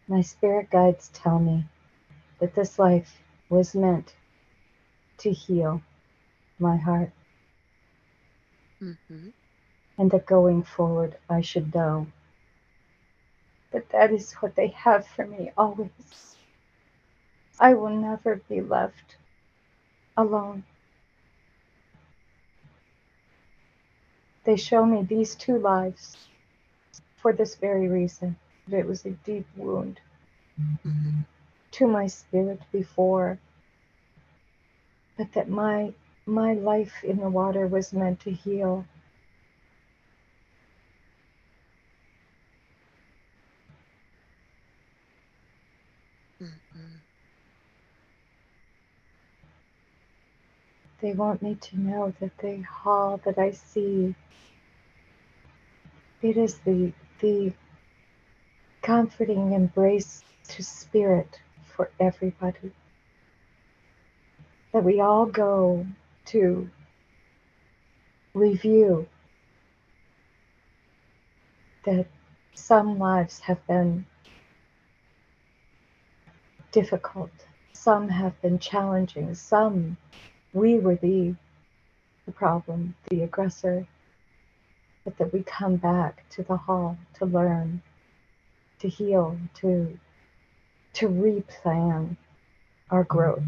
My spirit guides tell me that this life was meant to heal my heart, Mm-hmm. and that going forward I should know that that is what they have for me always. I will never be left alone. They show me these two lives for this very reason, that it was a deep wound Mm-hmm. to my spirit before, but that my life in the water was meant to heal. Mm-hmm. They want me to know that the hall that I see, it is the comforting embrace to spirit for everybody. That we all go to review that some lives have been difficult, some have been challenging, some we were the problem, the aggressor, but that we come back to the hall to learn, to heal, to replan our growth.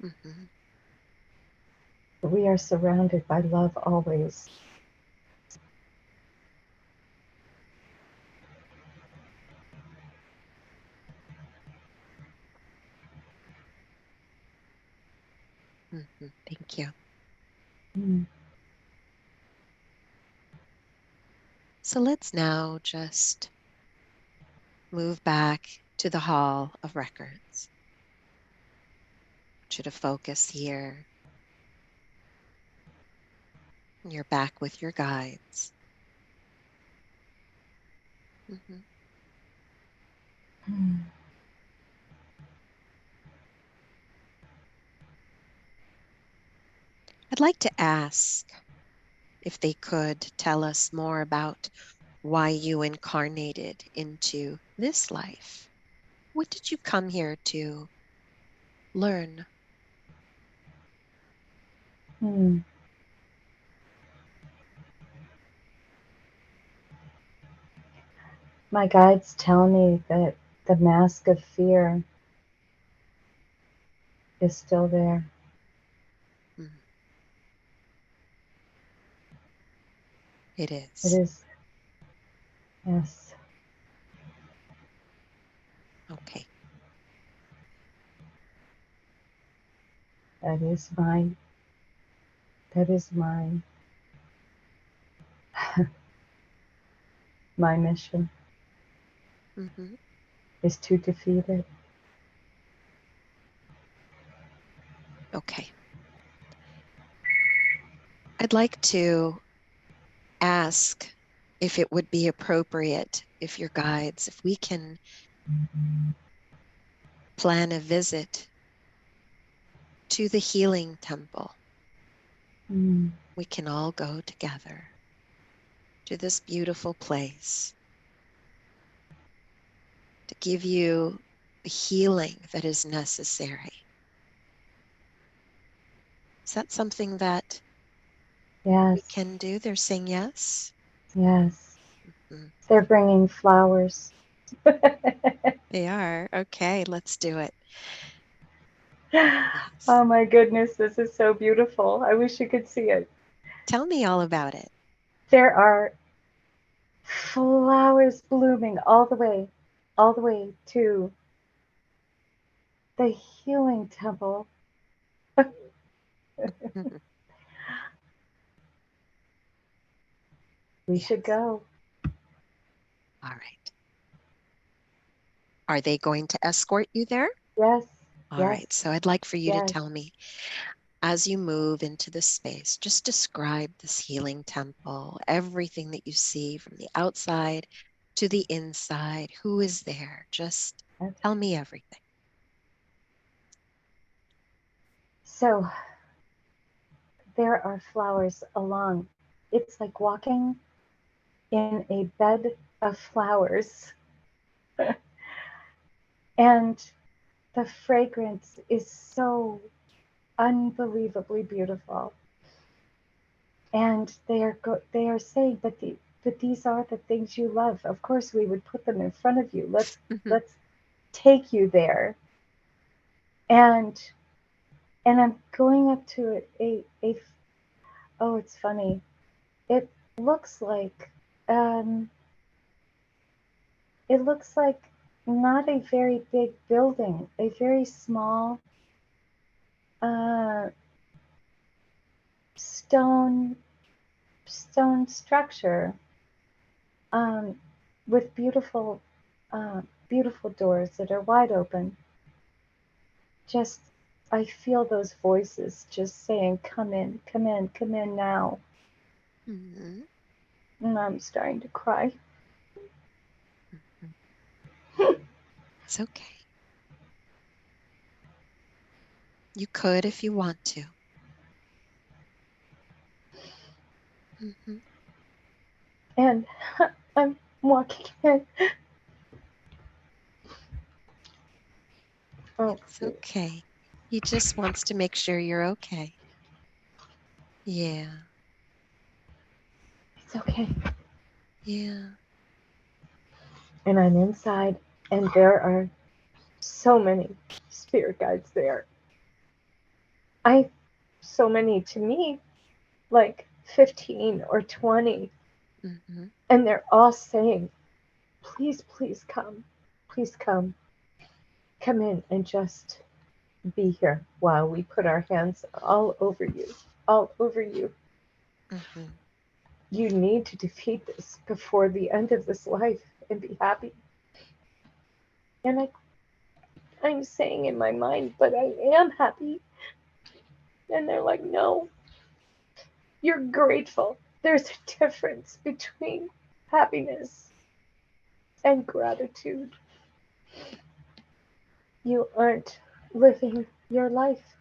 Mm-hmm. We are surrounded by love always. Mm-hmm. Thank you. Mm. So let's now just move back to the Hall of Records. I want you to focus here. You're back with your guides. Mm-hmm. Mm. I'd like to ask if they could tell us more about why you incarnated into this life. What did you come here to learn? Mm. My guides tell me that the mask of fear is still there. Mm, it It is. is, yes, Okay. that is mine. That is mine. My mission Mm-hmm. is to defeat it. Okay. I'd like to ask if it would be appropriate if your guides, if we can plan a visit to the healing temple. Mm. We can all go together to this beautiful place to give you the healing that is necessary. Is that something that we Yes, can do? They're saying yes. yes. Mm, They're bringing flowers. they are. Okay, let's do it. Yes. Oh my goodness, this is so beautiful. I wish you could see it. Tell me all about it. There are flowers blooming all the way to the healing temple. We should Yes. go. All right. Are they going to escort you there? Yes, All yes, right. So I'd like for you to yes. tell me as you move into the space, just describe this healing temple, everything that you see from the outside to the inside. Who is there? Just tell Okay. me everything. So there are flowers along. It's like walking in a bed of flowers. And the fragrance is so unbelievably beautiful. And they are saying, but these are the things you love. Of course, we would put them in front of you. Mhm. Let's take you there. And I'm going up to a oh, it's funny. It looks like um, it looks like not a very big building, a very small uh, stone structure, um, with uh, beautiful doors that are wide open. Just I feel those voices just saying, "Come in, come in, come in now," Mhm. and I'm starting to cry. Mhm. It's okay. You could if you want to. Mhm. And I'm walking in. Oh, It's okay. He just wants to make sure you're okay. Yeah. it's okay. Yeah. And I'm inside, and there are so many spirit guides there. I so many to me, like 15 or 20, Mhm. and they're all saying, "Please, please come. Please come. Come in and just be here while we put our hands all over you. All over you. Mhm. You need to defeat this before the end of this life and be happy." And I'm saying in my mind, "But I am happy." And they're like, "No, you're grateful. There's a difference between happiness and gratitude. You aren't living your life,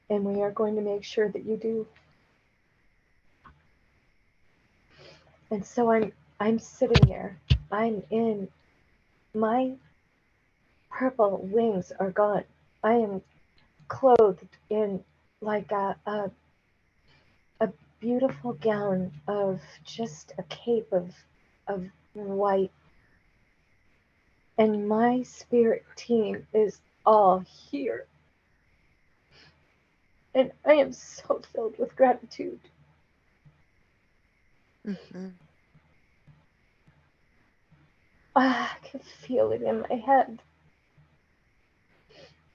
and we are going to make sure that you do." And so I'm sitting there. I'm in my purple wings are gone. I am clothed in like a beautiful gown of just a cape of white, and my spirit team is all here. And I am so filled with gratitude. Mhm. I can feel it in my head.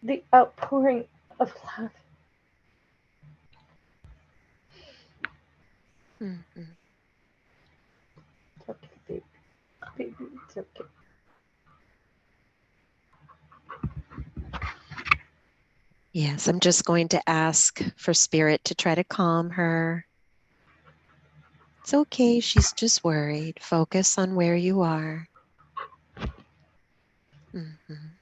The outpouring of love. Mhm. It's okay, baby. Baby, it's okay. Yes, I'm just going to ask for spirit to try to calm her. It's okay. She's just worried. Focus on where you are. Mhm.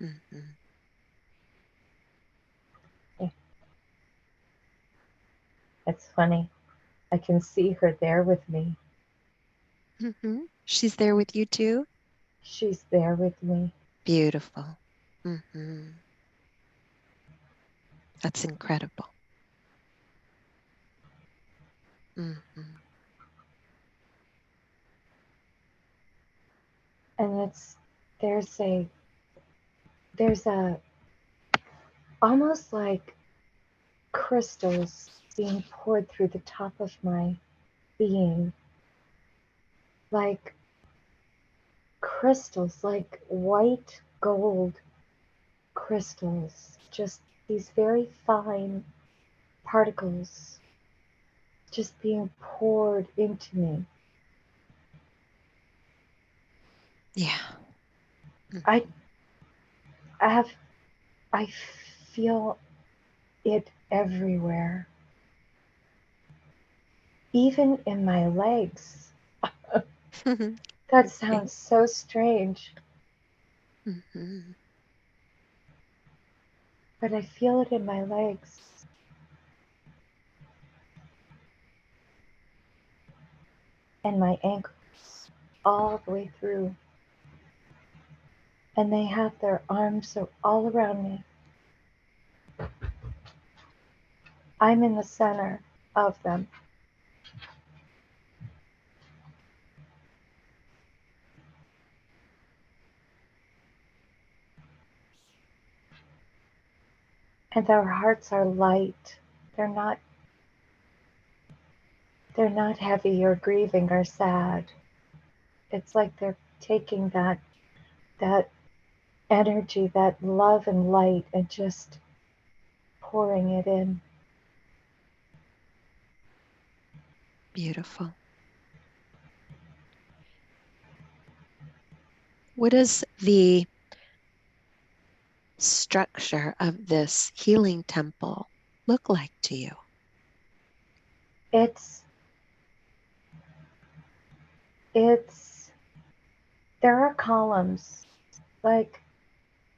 Mhm. Yeah, it's funny. I can see her there with me. Mhm. She's there with you too? She's there with me. Beautiful. Mhm. That's incredible. Mhm. And it's there's a there's a almost like crystals being poured through the top of my being, like crystals, like white gold crystals, just these very fine particles just being poured into me. Yeah. I Mhm. I have I feel it everywhere, even in my legs. That Okay. sounds so strange. Mhm. but I feel it in my legs. And my ankles all the way through. And they have their arms all around me. I'm in the center of them. And their hearts are light. They're not heavy or grieving or sad. It's like they're taking that energy, that love and light, and just pouring it in. Beautiful. What does the structure of this healing temple look like to you? It's there are columns. Like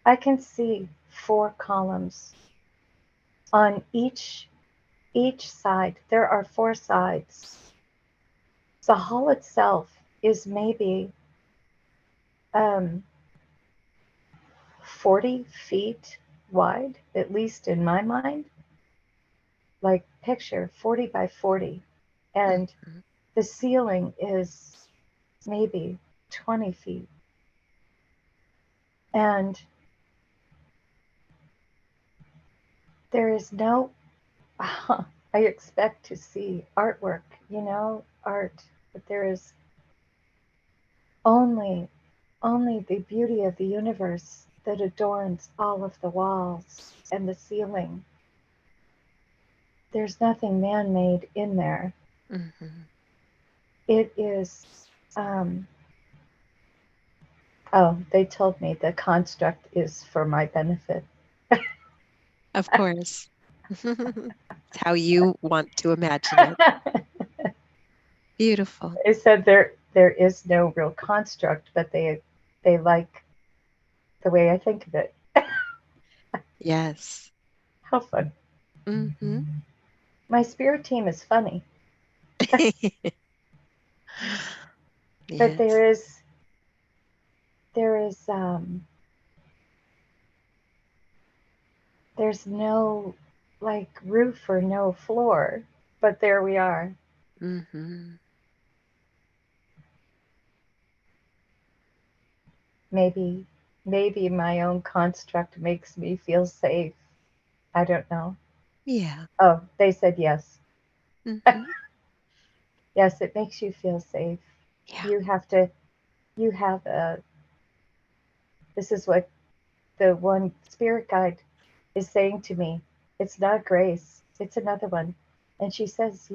I can see 4 columns on each side. There are 4 sides. The hall itself is maybe 40 feet wide, at least in my mind. Like picture 40 by 40. And Mhm. the ceiling is maybe 20 feet. And there is no, I expect to see artwork, art, but there is only the beauty of the universe that adorns all of the walls and the ceiling. There's nothing man-made in there. Mhm. It is, um, oh, they told me the construct is for my benefit. Of course. It's how you want to imagine it. Beautiful. They said there is no real construct, but they like the way I think of it. Yes. How fun. Hmm. My spirit team is funny, but Yes. there is there's no like roof or no floor, but there we are. Hmm. Maybe my own construct makes me feel safe. I don't know. Yeah. Oh, they said yes. Hmm. Yes, it makes you feel safe. Yeah. You have to you have a this is what the one spirit guide is saying to me. It's not grace, it's another one. And she says,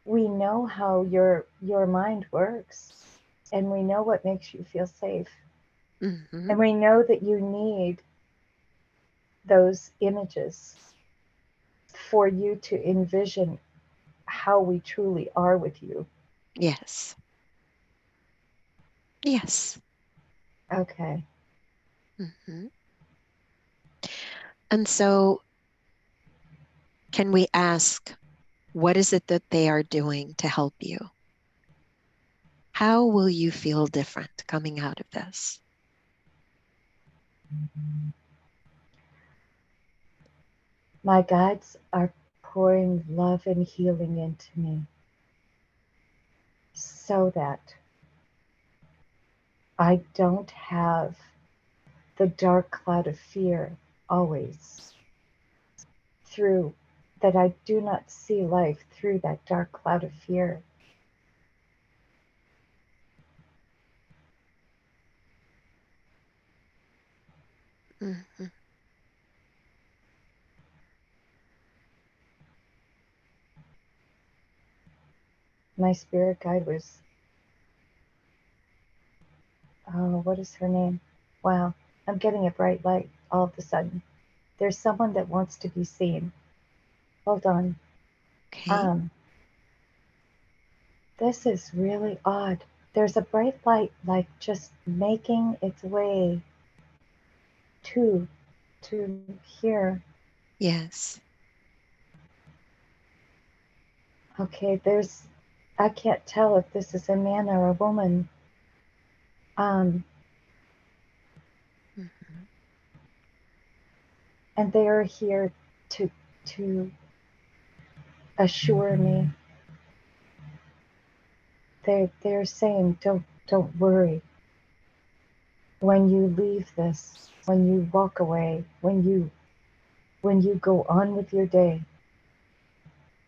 we know how your mind works, and we know what makes you feel safe. Hmm. And we know that you need those images for you to envision how we truly are with you. Yes. Yes. Okay. Hmm. And so, can we ask, what is it that they are doing to help you? How will you feel different coming out of this? My guides are pouring love and healing into me so that I don't have the dark cloud of fear always through, that I do not see life through that dark cloud of fear. Hmm. My spirit guide was, oh, what is her name? Wow, I'm getting a bright light all of a sudden. There's someone that wants to be seen. Hold on. Okay. Um, this is really odd. There's a bright light like just making its way to to hear. Yes. Okay, I can't tell if this is a man or a woman. Um, Mm-hmm. and they are here to assure me. They're saying, don't worry. When you leave this, when you walk away, when you go on with your day,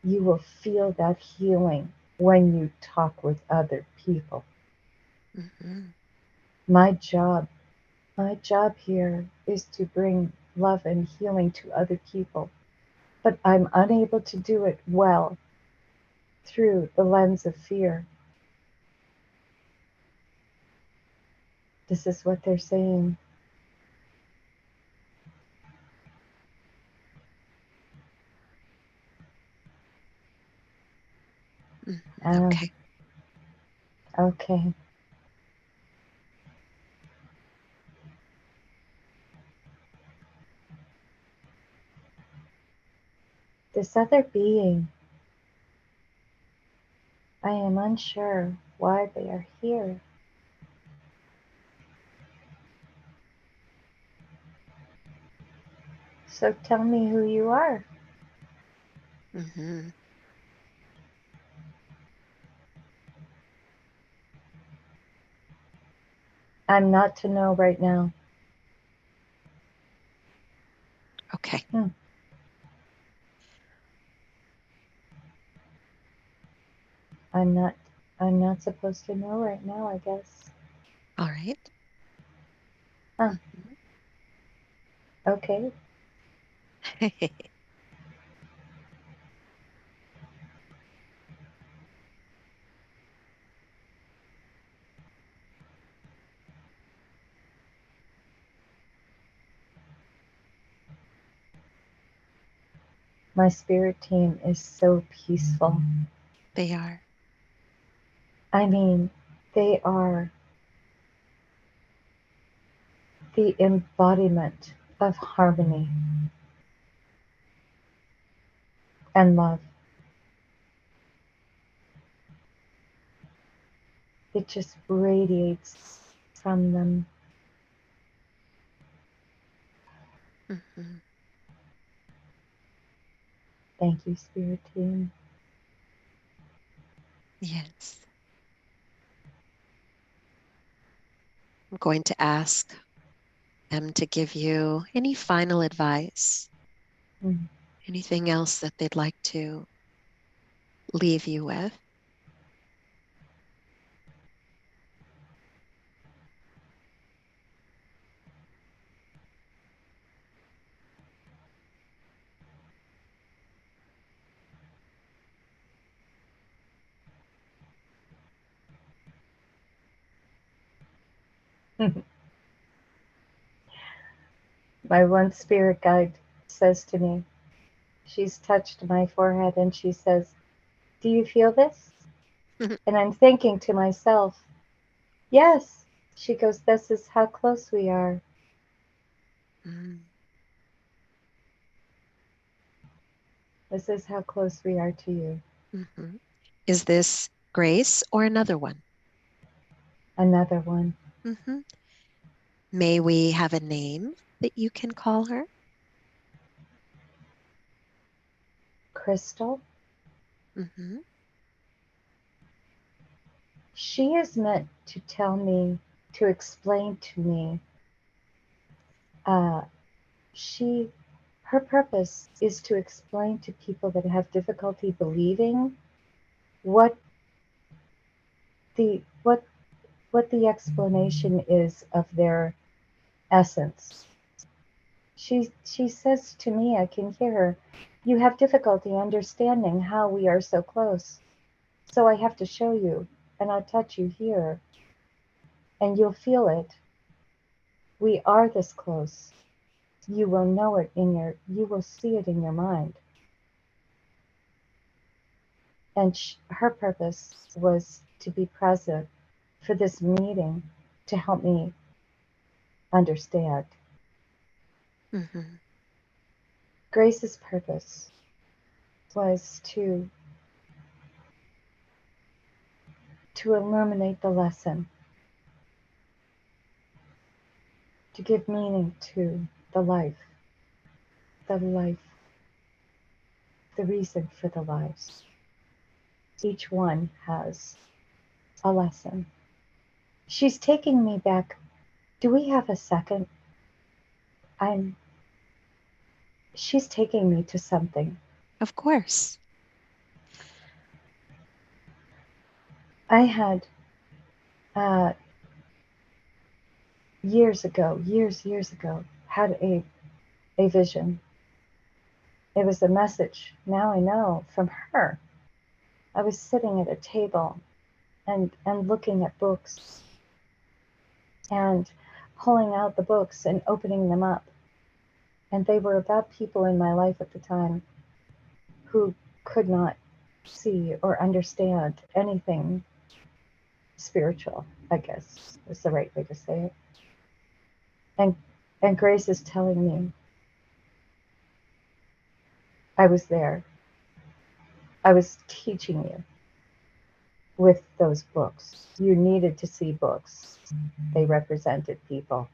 you will feel that healing when you talk with other people. Mm-hmm. My job, my job here is to bring love and healing to other people, but I'm unable to do it well through the lens of fear. This is what they're saying. Mm-hmm. Um, Okay. okay. This other being, I am unsure why they are here. So tell me who you are. Mm-hmm. I'm not to know right now. Okay. Hmm. I'm not I'm not supposed to know right now, I guess. All right. Huh. Mm-hmm. Okay. My spirit team is so peaceful. They are. I mean, they are the embodiment of harmony and love. It just radiates from them. Mm-hmm. Thank you, spirit team. Yes. I'm going to ask them to give you any final advice, Mm. anything else that they'd like to leave you with. My one spirit guide says to me, she's touched my forehead and she says, "Do you feel this?" And I'm thinking to myself, "Yes." She goes, "This is how close we are." Mm-hmm. This is how close we are to you. Mm-hmm. Is this Grace or another one? Another one. Mm-hmm. May we have a name that you can call her? Crystal. Mm-hmm. She is meant to tell me, to explain to me. Uh, she, her purpose is to explain to people that have difficulty believing what the what what the explanation is of their essence. She says to me, I can hear her, "You have difficulty understanding how we are so close. So I have to show you, and I'll touch you here, and you'll feel it. We are this close. You will know it you will see it in your mind." And her purpose was to be present for this meeting to help me understand. Mm-hmm. Grace's purpose was to illuminate the lesson, to give meaning to the life, the life, the reason for the lives. Each one has a lesson. She's taking me back. Do we have a second? I'm she's taking me to something. Of course. I had uh, years ago, had a vision. It was a message, now I know, from her. I was sitting at a table and looking at books and pulling out the books and opening them up. And they were about people in my life at the time who could not see or understand anything spiritual, I guess is the right way to say it. And and Grace is telling me I was there. I was teaching you with those books. You needed to see books. They represented people.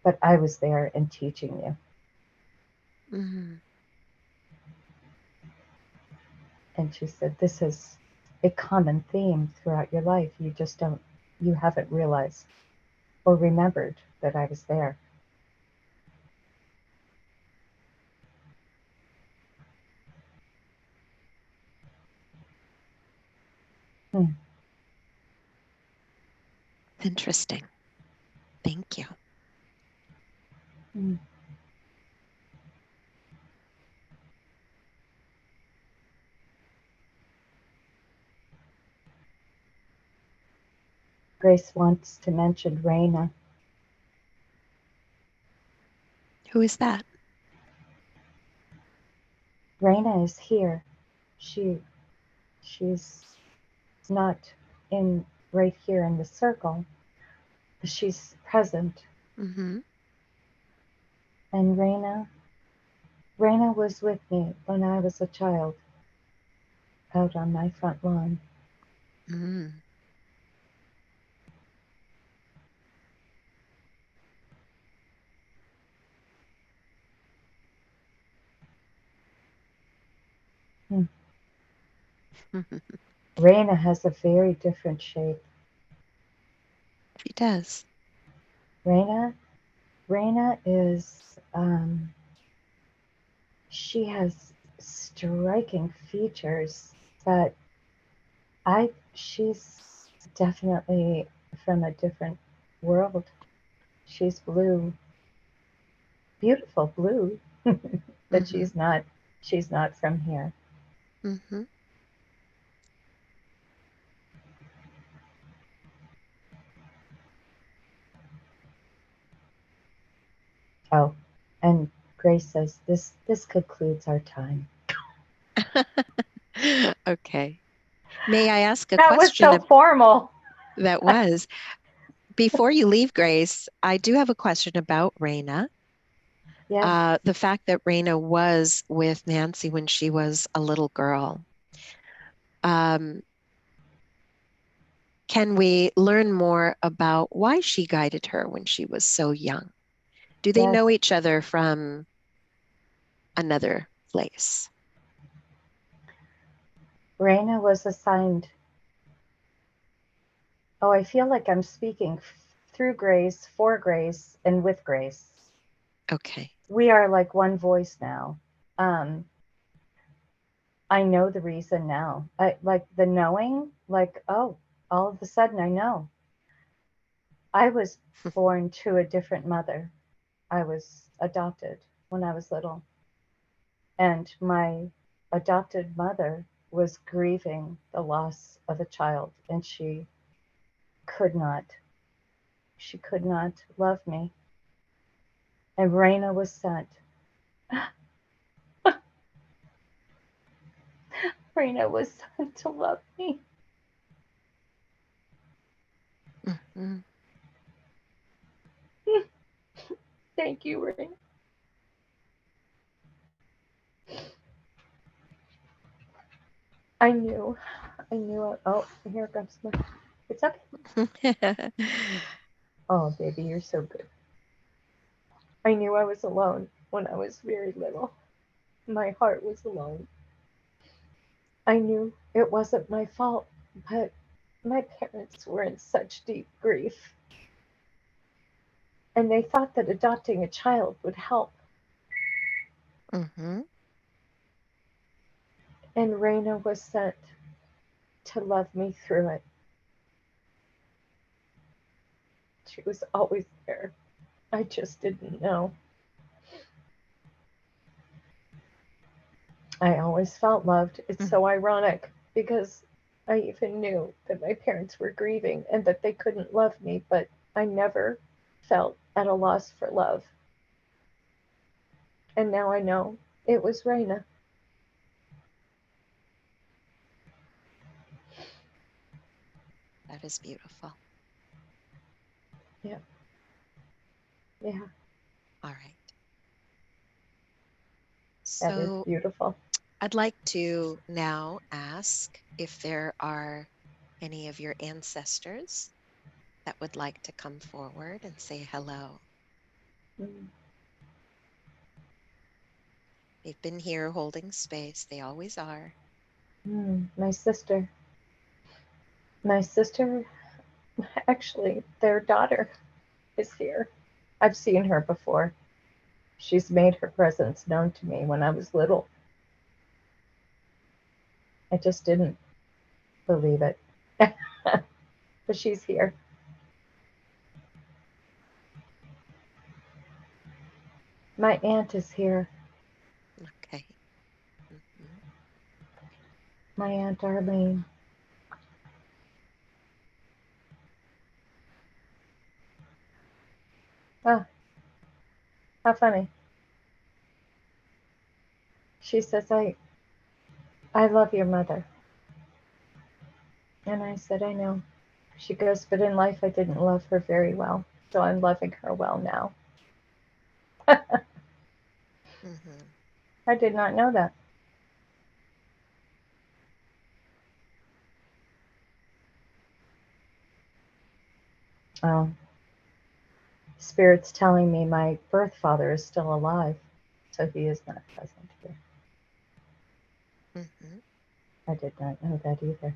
But I was there and teaching you. Mm-hmm. And she said, this is a common theme throughout your life. You haven't realized or remembered that I was there. Hmm. Interesting. Thank you. Hmm. Grace wants to mention Raina. Who is that? Raina is here. She's not in right here in the circle. She's present. Mm-hmm. And Raina was with me when I was a child out on my front lawn. Mm-hmm. Hmm. Raina has a very different shape. She does. Raina is she has striking features, but I she's definitely from a different world. She's blue, beautiful blue, but Mm-hmm. she's not from here. Mm-hmm. Oh, and Grace says this concludes our time. Okay. May I ask a That was question so formal. that was before you leave, Grace? I do have a question about Raina. Yes, The fact that Raina was with Nancy when she was a little girl. Um, can we learn more about why she guided her when she was so young? Do they yes. know each other from another place? Raina was assigned. Oh, I feel like I'm speaking through Grace, for Grace, and with Grace. Okay. We are like one voice now. Um, I know the reason now. I like the knowing, like, oh, all of a sudden I know. I was born to a different mother. I was adopted when I was little. And my adopted mother was grieving the loss of a child, and could not, she could not love me. And Raina was sent. Raina was sent to love me. Mm-hmm. Thank you, Raina. I knew. I knew. Oh, here comes my. It's okay. Oh, baby, you're so good. I knew I was alone when I was very little. My heart was alone. I knew it wasn't my fault, but my parents were in such deep grief, and they thought that adopting a child would help. Mm-hmm. And Raina was sent to love me through it. She was always there. I just didn't know. I always felt loved. It's so ironic because I even knew that my parents were grieving and that they couldn't love me, but I never felt at a loss for love. And now I know it was Raina. That is beautiful. Yeah, yeah, All right. that is So beautiful. I'd like to now ask if there are any of your ancestors that would like to come forward and say hello. Mm, They've been here holding space. They always are. my sister. My sister, actually, their daughter is here. I've seen her before. She's made her presence known to me when I was little. I just didn't believe it. But she's here. My aunt is here. Okay. Mm-hmm. My Aunt Arlene. Oh, how funny. She says, I love your mother. And I said, I know. She goes, but in life I didn't love her very well. So I'm loving her well now. Mm-hmm. I did not know that. Oh, Spirit's telling me my birth father is still alive. So he is not present here. Mm-hmm. I did not know that either.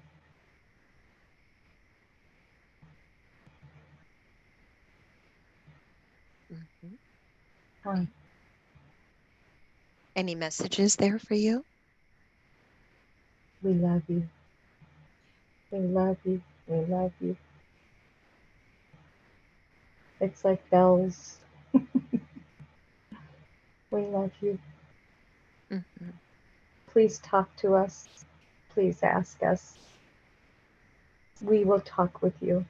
Mm-hmm. Huh. Any messages there for you? We love you. We love you. We love you. It's like bells. We love you. Mm-hmm. Please talk to us. Please ask us. We will talk with you.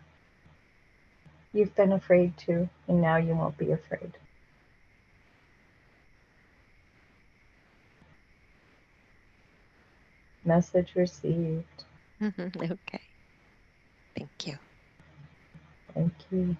You've been afraid to, and now you won't be afraid. Message received. Okay. Thank you. Thank you.